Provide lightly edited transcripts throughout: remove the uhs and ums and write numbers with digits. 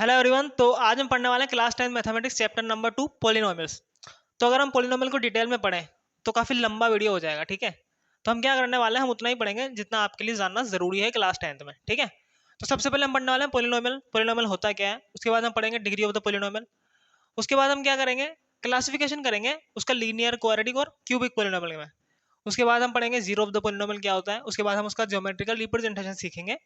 Hello everyone. तो आज हम पढ़ने वाले हैं class 10 mathematics chapter number 2 polynomials. तो अगर हम पॉलिनोमियल को डिटेल में पढ़ें तो काफ़ी लंबा वीडियो हो जाएगा, ठीक है। तो हम क्या करने वाले हैं, हम उतना ही पढ़ेंगे जितना आपके लिए जानना ज़रूरी है क्लास 10th में, ठीक है। तो सबसे पहले हम पढ़ने वाले हैं पॉलिनोमियल। पॉलिनोमियल होता क्या है, उसके बाद हम पढ़ेंगे डिग्री ऑफ द पॉलिनोमियल। उसके बाद हम क्या करेंगे, क्लासिफिकेशन करेंगे उसका लीनियर, क्वाड्रेटिक और क्यूबिक पॉलिनोमियल में। उसके बाद हम पढ़ेंगे जीरो ऑफ द पॉलिनोमियल क्या होता है। उसके बाद हम उसका ज्योमेट्रिकल रिप्रेजेंटेशन सीखेंगे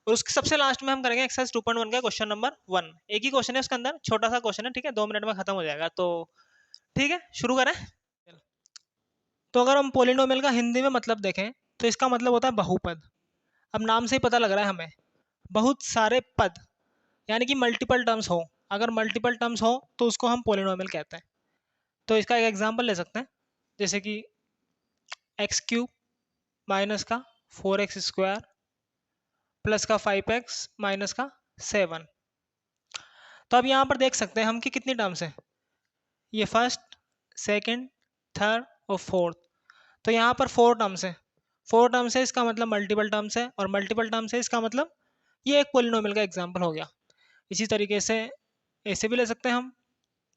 और उसके सबसे लास्ट में हम करेंगे एक्सरसाइज 2.1 का क्वेश्चन नंबर 1। एक ही क्वेश्चन है उसके अंदर, छोटा सा क्वेश्चन है, ठीक है, 2 मिनट में खत्म हो जाएगा। तो ठीक है, शुरू करें। तो अगर हम पोलिनोमियल का हिंदी में मतलब देखें तो इसका मतलब होता है बहुपद। अब नाम से ही पता लग रहा है हमें, बहुत सारे पद, यानी कि मल्टीपल टर्म्स हो। अगर मल्टीपल टर्म्स हो तो उसको हम पोलिनोमियल कहते हैं। तो इसका एक एग्जांपल ले सकते हैं, जैसे कि एक्स क्यूब माइनस का 4x² प्लस का 5x माइनस का 7। तो अब यहाँ पर देख सकते हैं हम कि कितनी टर्म्स हैं, ये फर्स्ट, सेकंड, थर्ड और फोर्थ। तो यहाँ पर 4 टर्म्स हैं। 4 टर्म्स है इसका मतलब मल्टीपल टर्म्स है, और मल्टीपल टर्म्स है इसका मतलब ये एक पोलिनोमियल का एग्जांपल हो गया। इसी तरीके से ऐसे भी ले सकते हैं हम,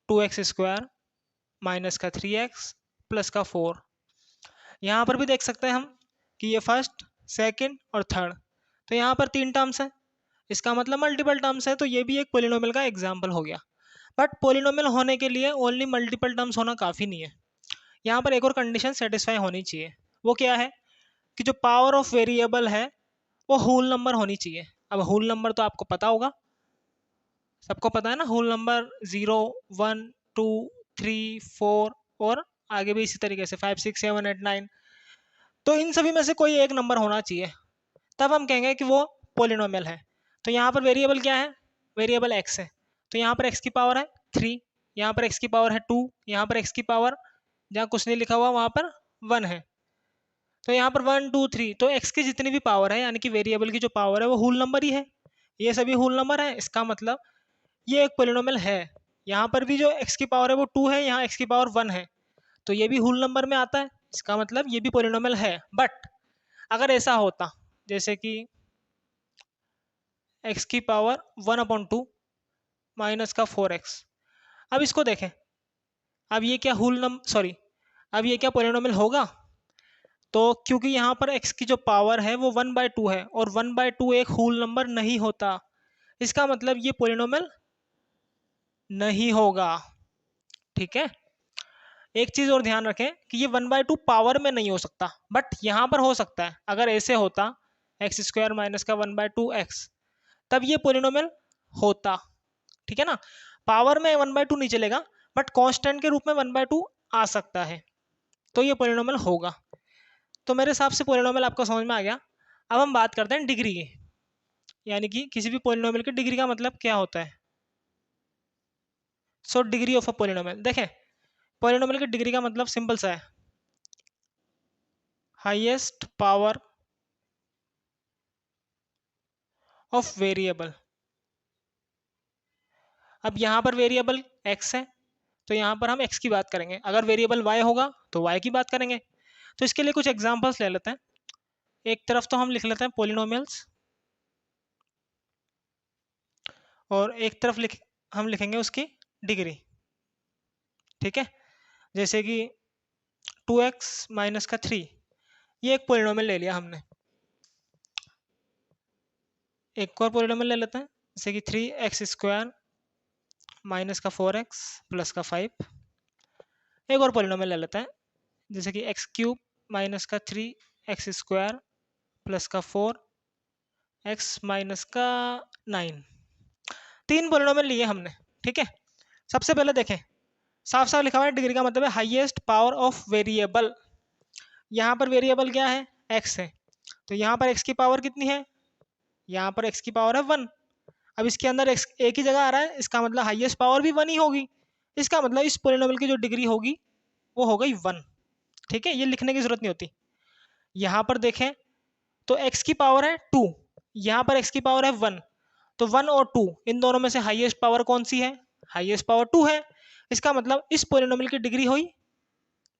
2x² माइनस का 3x प्लस का 4। यहाँ पर भी देख सकते हैं हम कि ये फर्स्ट, सेकंड और थर्ड। तो यहाँ पर 3 टर्म्स है, इसका मतलब मल्टीपल टर्म्स है, तो ये भी एक पोलिनोमियल का एग्जाम्पल हो गया। बट पोलिनोमियल होने के लिए ओनली मल्टीपल टर्म्स होना काफ़ी नहीं है, यहाँ पर एक और कंडीशन सेटिस्फाई होनी चाहिए। वो क्या है कि जो पावर ऑफ वेरिएबल है वो होल नंबर होनी चाहिए। अब होल नंबर तो आपको पता होगा, सबको पता है ना, होल नंबर 0, 1, 2, 3, 4 और आगे भी इसी तरीके से 5, 6, 7, 8, 9। तो इन सभी में से कोई एक नंबर होना चाहिए, तब हम कहेंगे कि वो पोलिनोमियल है। तो यहाँ पर वेरिएबल क्या है, वेरिएबल एक्स है। तो यहाँ पर एक्स की पावर है 3, यहाँ पर एक्स की पावर है 2, यहाँ पर एक्स की पावर जहाँ कुछ नहीं लिखा हुआ वहाँ पर 1 है। तो यहाँ पर 1, 2, 3, तो एक्स की जितनी भी पावर है, यानी कि वेरिएबल की जो पावर है वो होल नंबर ही है। ये सभी होल नंबर है, इसका मतलब ये एक पोलिनोमियल है। यहाँ पर भी जो एक्स की पावर है वो 2 है, यहाँ एक्स की पावर 1 है, तो ये भी होल नंबर में आता है, इसका मतलब ये भी पोलिनोमियल है। बट अगर ऐसा होता जैसे कि एक्स की पावर 1/2 माइनस का 4x, अब इसको देखें, अब ये क्या होल नंबर, सॉरी, अब ये क्या पोलिनोमियल होगा? तो क्योंकि यहाँ पर x की जो पावर है वो 1/2 है, और 1/2 एक होल नंबर नहीं होता, इसका मतलब ये पोलिनोमियल नहीं होगा, ठीक है। एक चीज और ध्यान रखें कि ये 1/2 पावर में नहीं हो सकता, बट यहाँ पर हो सकता है। अगर ऐसे होता x² माइनस का 1/2x, तब ये पोलिनोमियल होता, ठीक है ना। पावर में 1/2 नहीं चलेगा, बट कांस्टेंट के रूप में 1/2 आ सकता है, तो ये पोलिनोमियल होगा। तो मेरे हिसाब से पोलिनोमियल आपको समझ में आ गया। अब हम बात करते हैं डिग्री की, यानी कि किसी भी पोलिनोमियल की डिग्री का मतलब क्या होता है। So degree of a polynomial, देखें, पोलिनोमियल की डिग्री का मतलब सिंपल सा है, हाईएस्ट पावर ऑफ वेरिएबल। अब यहाँ पर वेरिएबल x है, तो यहाँ पर हम x की बात करेंगे। अगर वेरिएबल y होगा तो y की बात करेंगे। तो इसके लिए कुछ एग्जांपल्स ले लेते हैं। एक तरफ तो हम लिख लेते हैं पोलिनोमियल्स, और एक तरफ हम लिखेंगे उसकी डिग्री, ठीक है। जैसे कि 2x माइनस का 3, ये एक पोलिनोमियल ले लिया हमने। एक और पोलिनोमियल ले लेते हैं, जैसे कि 3x² माइनस का 4x प्लस का 5। एक और पोलिनोमियल ले लेते हैं, जैसे कि x³ माइनस का 3x² प्लस का 4x माइनस का 9। 3 पोलिनोमियल लिए हमने, ठीक है। सबसे पहले देखें, साफ साफ लिखा हुआ है डिग्री का मतलब है हाईएस्ट पावर ऑफ वेरिएबल। यहाँ पर वेरिएबल क्या है, x है, तो यहाँ पर x की पावर कितनी है, यहाँ पर x की पावर है 1। अब इसके अंदर x एक ही जगह आ रहा है, इसका मतलब हाईएस्ट पावर भी 1 ही होगी। इसका मतलब इस पोलिनोमियल की जो डिग्री होगी वो हो गई 1, ठीक है। ये लिखने की जरूरत नहीं होती। यहाँ पर देखें तो x की पावर है 2, यहाँ पर x की पावर है 1, तो 1 और 2 इन दोनों में से हाईएस्ट पावर कौन सी है, हाईएस्ट पावर 2 है। इसका मतलब इस पोलिनोमियल की डिग्री हुई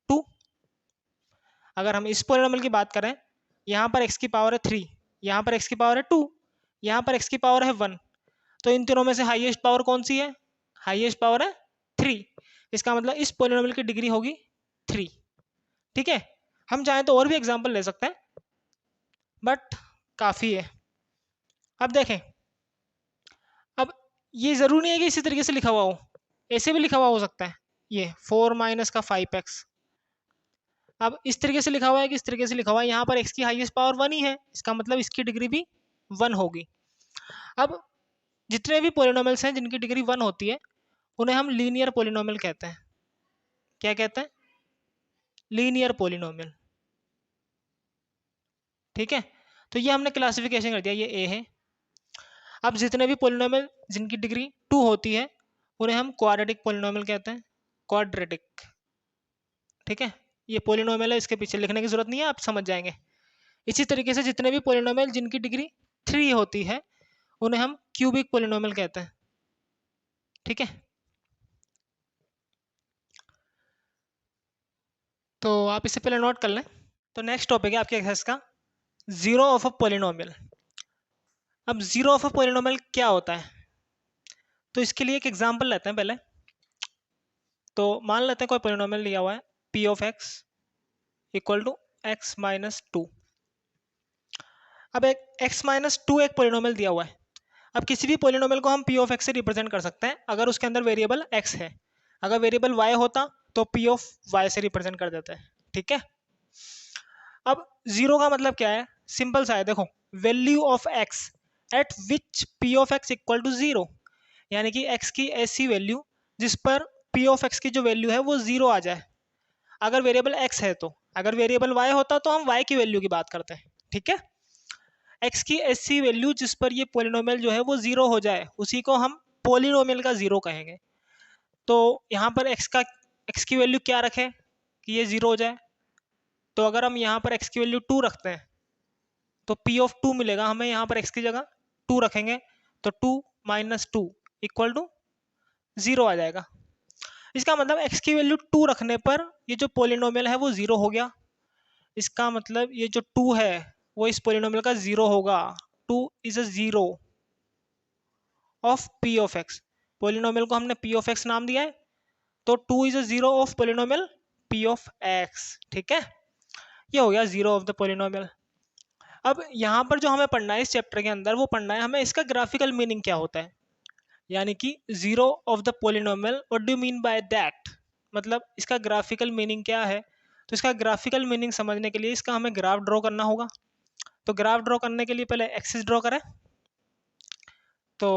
2। अगर हम इस पोलिनोमियल की बात करें, यहाँ पर x की पावर है 3, यहाँ पर x की पावर है 2, यहाँ पर x की पावर है 1, तो इन तीनों में से हाईएस्ट पावर कौन सी है? हाईएस्ट पावर है 3। इसका मतलब इस पोलिनोमियल की डिग्री होगी 3। ठीक है, हम चाहें तो और भी एग्जाम्पल ले सकते हैं, बट काफ़ी है। अब देखें, अब ये ज़रूरी नहीं है कि इसी तरीके से लिखा हुआ हो, ऐसे भी लिखा हुआ हो सकता है। ये 4 माइनस का 5x, अब इस तरीके से लिखा हुआ है कि इस तरीके से लिखा हुआ है, यहाँ पर x की हाईएस्ट पावर 1 ही है, इसका मतलब इसकी डिग्री भी 1 होगी। अब जितने भी पोलिनोमियल्स हैं जिनकी डिग्री 1 होती है उन्हें हम लीनियर पोलिनोमियल कहते हैं। क्या कहते हैं? Linear polynomial. ठीक है, तो ये हमने क्लासिफिकेशन कर दिया, ये ए है। अब जितने भी पोलिनोमियल जिनकी डिग्री 2 होती है उन्हें हम क्वाड्रेटिक पोलिनोमियल कहते हैं, क्वाड्रेटिक। ठीक है, ये पोलिनोमियल है, इसके पीछे लिखने की जरूरत नहीं है, आप समझ जाएंगे। इसी तरीके से जितने भी पोलिनोमियल जिनकी डिग्री 3 होती है उन्हें हम क्यूबिक पोलिनोमियल कहते हैं। ठीक है, तो आप इससे पहले नोट कर लें। तो नेक्स्ट टॉपिक है आपके एक्सरसाइज का जीरो ऑफ अ पोलिनोमियल। अब जीरो ऑफ अ पोलिनोमियल क्या होता है, तो इसके लिए एक एग्जांपल लेते हैं पहले। तो मान लेते हैं कोई पोलिनोमियल लिया हुआ है p of x equal to x minus 2। अब एक x माइनस 2 एक पोलिनोमियल दिया हुआ है। अब किसी भी पोलिनोमियल को हम p ऑफ x से रिप्रेजेंट कर सकते हैं अगर उसके अंदर वेरिएबल x है। अगर वेरिएबल y होता तो p ऑफ y से रिप्रेजेंट कर देते हैं। ठीक है, अब जीरो का मतलब क्या है? सिंपल सा है, देखो, value of x at which p of x equal to 0, यानी कि x की ऐसी वैल्यू जिस पर p ऑफ x की जो वैल्यू है वो 0 आ जाए। अगर वेरिएबल x है तो, अगर वेरिएबल y होता तो हम y की वैल्यू की बात करते हैं। ठीक है, x की ऐसी वैल्यू जिस पर ये पोलिनोमियल जो है वो 0 हो जाए उसी को हम पोलिनोमियल का 0 कहेंगे। तो यहाँ पर x की वैल्यू क्या रखें कि ये 0 हो जाए? तो अगर हम यहाँ पर x की वैल्यू 2 रखते हैं तो p ऑफ 2 मिलेगा हमें, यहाँ पर x की जगह 2 रखेंगे तो 2 माइनस 2 इक्वल टू 0 आ जाएगा। इसका मतलब x की वैल्यू 2 रखने पर ये जो पोलिनोमियल है वो 0 हो गया। इसका मतलब ये जो 2 है वो इस पोलिनोमियल का 0 होगा। 2 is a 0 of p of x। Polynomial को हमने p ऑफ x नाम दिया है, तो 2 is a 0 of polynomial p of x। ठीक है, ये हो गया 0 ऑफ द पोलिनोमियल। अब यहाँ पर जो हमें पढ़ना है इस चैप्टर के अंदर, वो पढ़ना है हमें इसका ग्राफिकल मीनिंग क्या होता है, यानी कि 0 of the polynomial, what do you mean by that, मतलब इसका ग्राफिकल मीनिंग क्या है। तो इसका ग्राफिकल मीनिंग समझने के लिए इसका हमें ग्राफ ड्रॉ करना होगा। तो ग्राफ ड्रॉ करने के लिए पहले एक्सिस ड्रॉ करें। तो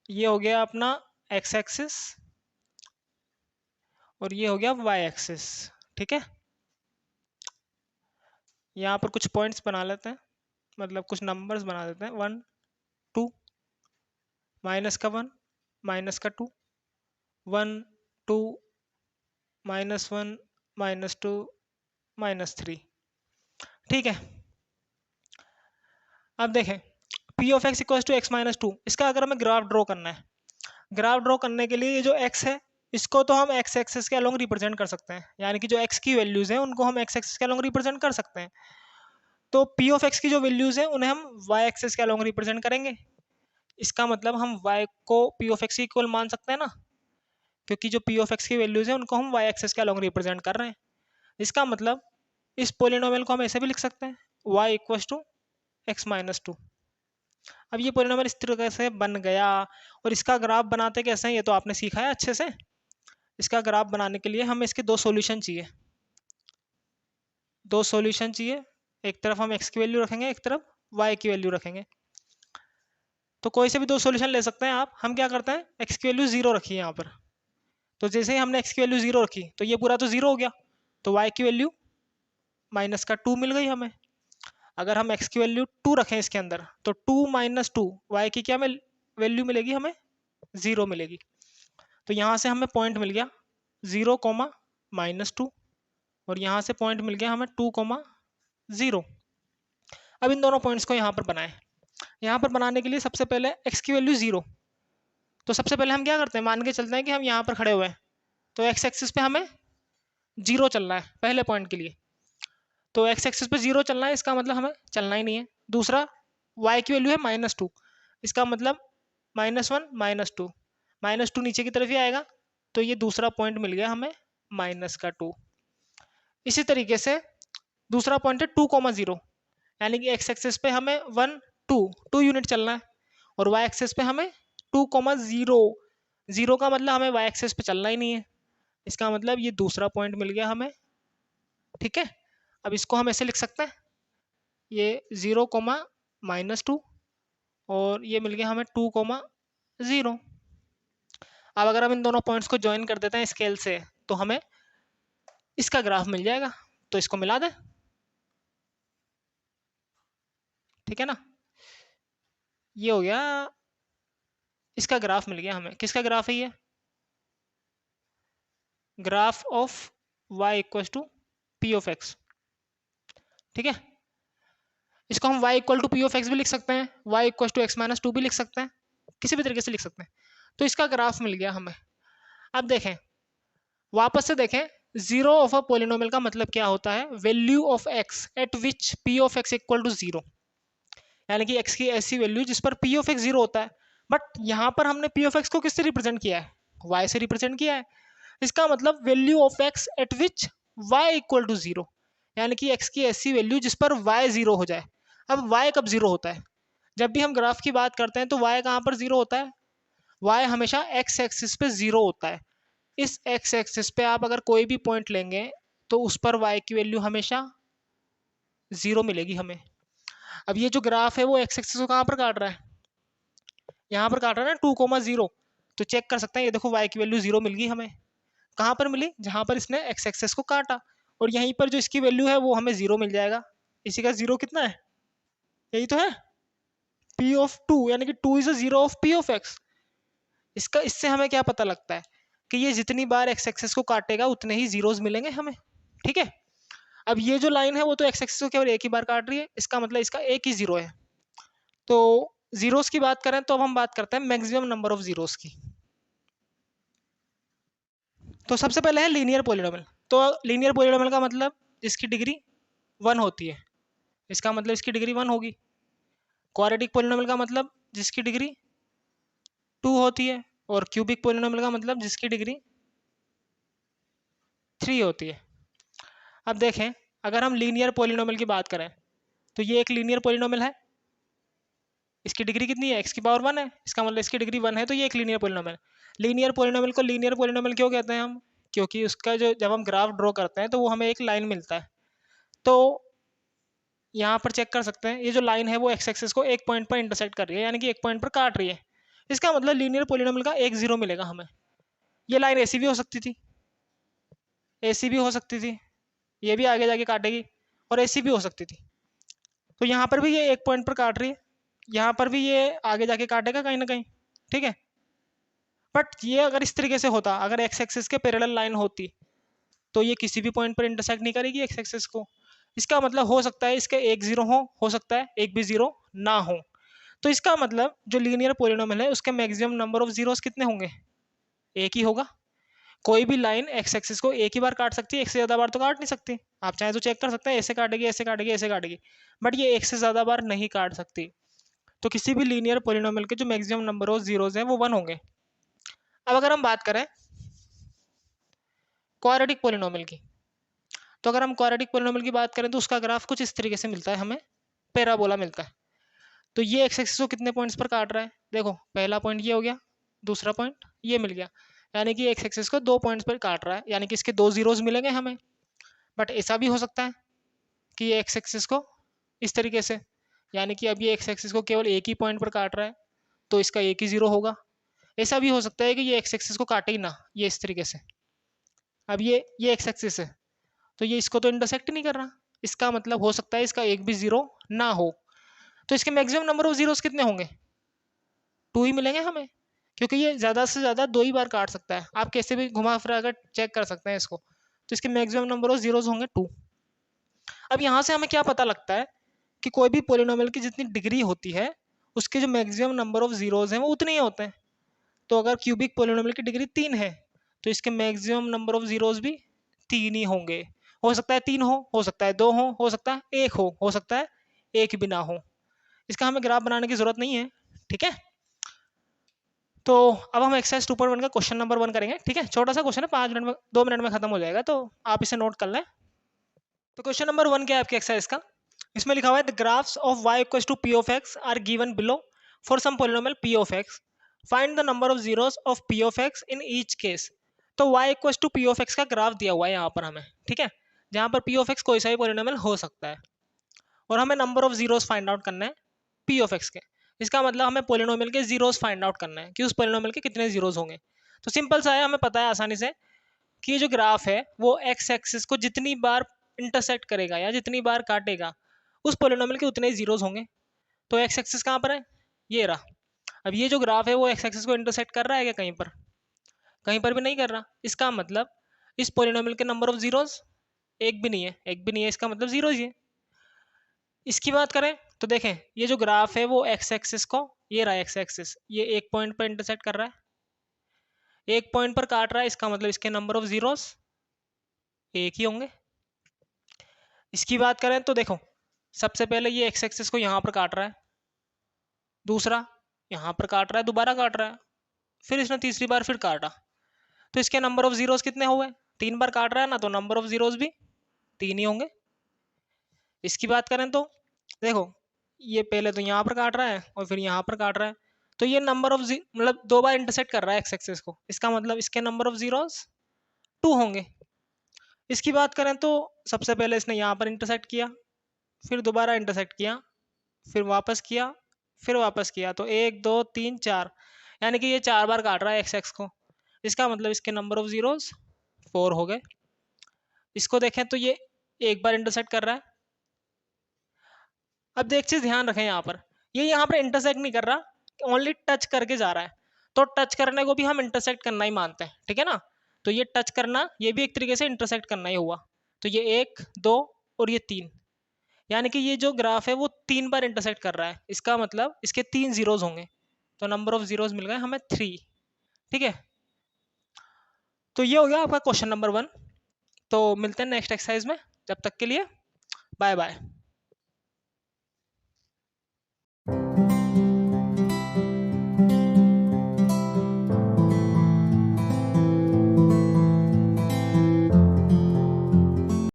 ये हो गया अपना एक्स एक्सिस और ये हो गया वाई एक्सिस। ठीक है, यहाँ पर कुछ पॉइंट्स बना लेते हैं, मतलब कुछ नंबर्स बना देते हैं। 1 2 माइनस का 1 माइनस का 2 1 2 माइनस 1 माइनस 2 माइनस 3। ठीक है, अब देखें p of x equals to x minus 2, इसका अगर हमें ग्राफ ड्रॉ करना है, ग्राफ ड्रॉ करने के लिए ये जो x है इसको तो हम x एक्सिस के अलोंग रिप्रेजेंट कर सकते हैं, यानी कि जो x की वैल्यूज हैं उनको हम x एक्सिस के अलोंग रिप्रेजेंट कर सकते हैं। तो p ऑफ x की जो वैल्यूज हैं उन्हें हम y एक्सिस के अलोंग रिप्रेजेंट करेंगे। इसका मतलब हम y को p ऑफ x इक्वल मान सकते हैं ना, क्योंकि जो p ऑफ x की वैल्यूज हैं उनको हम y एक्सिस के अलोंग रिप्रेजेंट कर रहे हैं। इसका मतलब इस पोलिनोमियल को हम ऐसे भी लिख सकते हैं y equals to x minus 2। अब ये पोलिनोमियल इस तरह से बन गया, और इसका ग्राफ बनाते कैसे हैं ये तो आपने सीखा है अच्छे से। इसका ग्राफ बनाने के लिए हमें इसके दो सॉल्यूशन चाहिए, दो सॉल्यूशन चाहिए। एक तरफ हम x की वैल्यू रखेंगे, एक तरफ y की वैल्यू रखेंगे। तो कोई से भी दो सॉल्यूशन ले सकते हैं आप। हम क्या करते हैं, x की वैल्यू 0 रखी है यहाँ पर, तो जैसे ही हमने x की वैल्यू 0 रखी तो ये पूरा तो 0 हो गया, तो y की वैल्यू माइनस का 2 मिल गई हमें। अगर हम x की वैल्यू 2 रखें इसके अंदर तो 2 माइनस 2 y की क्या वैल्यू मिलेगी हमें, 0 मिलेगी। तो यहाँ से हमें पॉइंट मिल गया 0 कोमा माइनस 2, और यहाँ से पॉइंट मिल गया हमें 2 कोमा 0। अब इन दोनों पॉइंट्स को यहाँ पर बनाएं। यहाँ पर बनाने के लिए सबसे पहले x की वैल्यू 0, तो सबसे पहले हम क्या करते हैं, मान के चलते हैं कि हम यहाँ पर खड़े हुए हैं, तो x एक्सिस पे हमें 0 चलना है पहले पॉइंट के लिए। तो x एक्सिस पे 0 चलना है, इसका मतलब हमें चलना ही नहीं है। दूसरा y की वैल्यू है माइनस 2, इसका मतलब -1 -2, -2 नीचे की तरफ ही आएगा, तो ये दूसरा पॉइंट मिल गया हमें -2। इसी तरीके से दूसरा पॉइंट है 2,0, यानी कि एक्स एक्सिस पे हमें 1 2 यूनिट चलना है, और वाई एक्सिस पे हमें 2,0, 0 का मतलब हमें वाई एक्सिस पे चलना ही नहीं है। इसका मतलब ये दूसरा पॉइंट मिल गया हमें, ठीक है। अब इसको हम ऐसे लिख सकते हैं, ये 0,-2 और ये मिल गया हमें 2,0। अब अगर हम इन दोनों पॉइंट्स को ज्वाइन कर देते हैं स्केल से, तो हमें इसका ग्राफ मिल जाएगा। तो इसको मिला दें, ठीक है ना। ये हो गया, इसका ग्राफ मिल गया हमें। किसका ग्राफ है ये? Graph of y equal to p of x, ठीक है। इसको हम y equal to p of x भी लिख सकते हैं, y इक्वल टू x-2 भी लिख सकते हैं, किसी भी तरीके से लिख सकते हैं। तो इसका ग्राफ मिल गया हमें। अब देखें, वापस से देखें, जीरो ऑफ अ पोलिनोमियल का मतलब क्या होता है? Value of x at which p of x equal to 0, यानी कि x की ऐसी वैल्यू जिस पर p ऑफ x 0 होता है। बट यहाँ पर हमने p ऑफ x को किससे रिप्रेजेंट किया है? y से रिप्रेजेंट किया है। इसका मतलब value of x at which y equal to 0, यानी कि x की ऐसी वैल्यू जिस पर y 0 हो जाए। अब y कब 0 होता है? जब भी हम ग्राफ की बात करते हैं तो y कहाँ पर 0 होता है? y हमेशा x एक्सिस पे 0 होता है। इस x एक्सिस पे आप अगर कोई भी पॉइंट लेंगे तो उस पर y की वैल्यू हमेशा 0 मिलेगी हमें। अब ये जो ग्राफ है वो x एक्सिस को कहाँ पर काट रहा है? यहाँ पर काट रहा है ना, 2,0। तो चेक कर सकते हैं, ये देखो y की वैल्यू 0 मिल गई हमें। कहाँ पर मिली? जहाँ पर इसने x एक्सिस को काटा, और यहीं पर जो इसकी वैल्यू है वो हमें 0 मिल जाएगा। इसी का 0 कितना है? यही तो है, p ऑफ 2, यानी कि 2 is a 0 of p of x। इसका, इससे हमें क्या पता लगता है कि ये जितनी बार x एक्सिस को काटेगा उतने ही जीरोस मिलेंगे हमें, ठीक है। अब ये जो लाइन है वो तो x एक्सिस को केवल एक ही बार काट रही है, इसका मतलब इसका एक ही जीरो है। तो जीरोस की बात करें तो अब हम बात करते हैं मैक्सिमम नंबर ऑफ जीरोस की। तो सबसे पहले है लीनियर पॉलिनोमियल। तो लीनियर पॉलिनोमियल का मतलब जिसकी डिग्री 1 होती है, इसका मतलब इसकी डिग्री 1 होगी। क्वाड्रेटिक पॉलिनोमियल का मतलब जिसकी डिग्री 2 होती है, और क्यूबिक पॉलिनोमियल का मतलब जिसकी डिग्री 3 होती है। अब देखें, अगर हम लीनियर पॉलिनोमियल की बात करें तो ये एक लीनियर पॉलिनोमियल है, इसकी डिग्री कितनी है? x की पावर 1 है, इसका मतलब इसकी डिग्री 1 है, तो ये एक लीनियर पॉलिनोमियल। लीनियर पॉलिनोमियल को लीनियर पॉलिनोमियल क्यों कहते हैं हम? क्योंकि उसका जो, जब हम ग्राफ ड्रॉ करते हैं तो वो हमें एक लाइन मिलता है। तो यहाँ पर चेक कर सकते हैं, ये जो लाइन है वो x एक्सिस को एक पॉइंट पर इंटरसेक्ट कर रही है, यानी कि एक पॉइंट पर काट रही है। इसका मतलब लीनियर पॉलिनोमियल का एक जीरो मिलेगा हमें। ये लाइन ऐसी भी हो सकती थी, ऐसी भी हो सकती थी, ये भी आगे जाके काटेगी, और ऐसी भी हो सकती थी। तो यहाँ पर भी ये एक पॉइंट पर काट रही है, यहाँ पर भी ये आगे जाके काटेगा कहीं ना कहीं, ठीक है। बट ये अगर इस तरीके से होता, अगर एक्स एक्सिस के पैरेलल लाइन होती, तो ये किसी भी पॉइंट पर इंटरसेक्ट नहीं करेगी एक्स एक्सिस को। इसका मतलब हो सकता है इसके एक जीरो हो सकता है एक भी जीरो ना हो। तो इसका मतलब जो लीनियर पॉलिनोमियल है उसके मैक्सिमम नंबर ऑफ जीरोस कितने होंगे? एक ही होगा। कोई भी लाइन एक्स एक्सिस को एक ही बार काट सकती है, एक से ज्यादा बार तो काट नहीं सकती। आप चाहे तो चेक कर सकते हैं, ऐसे काटेगी, ऐसे काटेगी, ऐसे काटेगी, बट ये एक से ज्यादा बार नहीं काट सकती। तो किसी भी लीनियर पॉलिनोमियल के जो मैक्सिमम नंबर ऑफ जीरोस हैं वो 1 होंगे। अब अगर हम बात करें क्वाड्रेटिक पॉलिनोमियल की, तो अगर हम क्वाड्रेटिक पॉलिनोमियल की बात करें तो उसका ग्राफ कुछ इस तरीके से मिलता है हमें, पैराबोला मिलता है। तो ये एक्स एक्सिस को कितने पॉइंट्स पर काट रहा है? देखो, पहला पॉइंट ये हो गया, दूसरा पॉइंट ये मिल गया, यानी कि एक्स एक्सिस को 2 पॉइंट्स पर काट रहा है, यानी कि इसके 2 जीरोस मिलेंगे हमें। बट ऐसा भी हो सकता है कि ये एक्स एक्सिस को इस तरीके से, यानी कि अब ये एक्स एक्सिस को केवल एक ही पॉइंट पर काट रहा है, तो इसका एक ही जीरो होगा। ऐसा भी हो सकता है कि ये एक्स एक्सिस को काटे ही ना, ये इस तरीके से। अब ये एक्स एक्सिस है, तो ये इसको तो इंटरसेक्ट नहीं कर रहा, इसका मतलब हो सकता है इसका एक भी जीरो ना हो। तो इसके मैक्सिमम नंबर ऑफ जीरोस कितने होंगे? 2 ही मिलेंगे हमें, क्योंकि ये ज़्यादा से ज़्यादा 2 ही बार काट सकता है। आप कैसे भी घुमा फिरा कर चेक कर सकते हैं इसको। तो इसके मैक्सिमम नंबर ऑफ जीरोस होंगे 2। अब यहाँ से हमें क्या पता लगता है कि कोई भी पोलिनोमियल की जितनी डिग्री होती है उसके जो मैक्सिमम नंबर ऑफ जीरोस हैं वो उतने ही होते हैं। तो अगर क्यूबिक पोलिनोमियल की डिग्री 3 है तो इसके मैक्सिमम नंबर ऑफ जीरोस भी 3 ही होंगे। हो सकता है 3 हो सकता है 2 हो सकता है 1 हो सकता है 1 भी ना हो। इसका हमें ग्राफ बनाने की जरूरत नहीं है, ठीक है। तो अब हम एक्सरसाइज 2.1 का क्वेश्चन नंबर 1 करेंगे, ठीक है। छोटा सा क्वेश्चन है, 5 मिनट में 2 मिनट में खत्म हो जाएगा, तो आप इसे नोट कर लें। तो क्वेश्चन नंबर 1 क्या है आपके एक्सरसाइज का? इसमें लिखा हुआ है the graphs of y equals to p of x are given below for some polynomial p of x, find the number of zeros of p of x in each case. तो y equals to p of x का graph दिया हुआ है यहाँ पर हमें, ठीक है, जहाँ पर p ऑफ x कोई सा भी पॉलिनोमियल हो सकता है और हमें number of zeros find out करना है p ऑफ x के। इसका मतलब हमें पॉलिनोमियल के जीरोस फाइंड आउट करना है कि उस पॉलिनोमियल के कितने जीरोस होंगे। तो सिंपल सा है, हमें पता है आसानी से कि ये जो ग्राफ है वो x एक्सिस को जितनी बार इंटरसेक्ट करेगा या जितनी बार काटेगा उस पॉलिनोमियल के उतने ही जीरोस होंगे। तो x एक्सिस कहाँ पर है? ये रहा। अब ये जो ग्राफ है वो x एक्सिस को इंटरसेक्ट कर रहा है क्या? कहीं पर, कहीं पर भी नहीं कर रहा। इसका मतलब इस पॉलिनोमियल के नंबर ऑफ जीरोस एक भी नहीं है, एक भी नहीं है, इसका मतलब जीरो ही है। इसकी बात करें तो देखें ये जो ग्राफ है वो x एक्सिस को, ये रहा x एक्सिस, ये एक पॉइंट पर इंटरसेक्ट कर रहा है, एक पॉइंट पर काट रहा है, इसका मतलब इसके नंबर ऑफ जीरोस एक ही होंगे। इसकी बात करें तो देखो सबसे पहले ये x एक्सिस को यहाँ पर काट रहा है, दूसरा यहाँ पर काट रहा है, दोबारा काट रहा है, फिर इसने तीसरी बार फिर काटा, तो इसके नंबर ऑफ जीरोस कितने हुए? 3 बार काट रहा है ना, तो नंबर ऑफ जीरोस भी 3 ही होंगे। इसकी बात करें तो देखो ये पहले तो यहाँ पर काट रहा है और फिर यहाँ पर काट रहा है, तो ये नंबर ऑफ मतलब 2 बार इंटरसेक्ट कर रहा है x एक्सिस को, इसका मतलब इसके नंबर ऑफ जीरोस 2 होंगे। इसकी बात करें तो सबसे पहले इसने यहाँ पर इंटरसेक्ट किया, फिर दोबारा इंटरसेक्ट किया, फिर वापस किया, फिर वापस किया, तो 1 2 3 4, यानी कि ये 4 बार काट रहा है x को। इसका मतलब इसके नंबर ऑफ जीरोस 4 हो गए। इसको देखें तो ये एक बार इंटरसेक्ट कर रहा है। अब एक चीज ध्यान रखें, यहाँ पर ये यहाँ पर इंटरसेक्ट नहीं कर रहा, ओनली टच करके जा रहा है, तो टच करने को भी हम इंटरसेक्ट करना ही मानते हैं, ठीक है ना। तो ये टच करना ये भी एक तरीके से इंटरसेक्ट करना ही हुआ। तो ये 1 2 और ये 3, यानी कि ये जो ग्राफ है वो 3 बार इंटरसेक्ट कर रहा है, इसका मतलब इसके 3 जीरोस होंगे, तो नंबर ऑफ जीरोस मिल गए हमें 3, ठीक है। तो ये हो गया आपका क्वेश्चन नंबर 1। तो मिलते हैं नेक्स्ट एक्सरसाइज में, जब तक के लिए बाय बाय।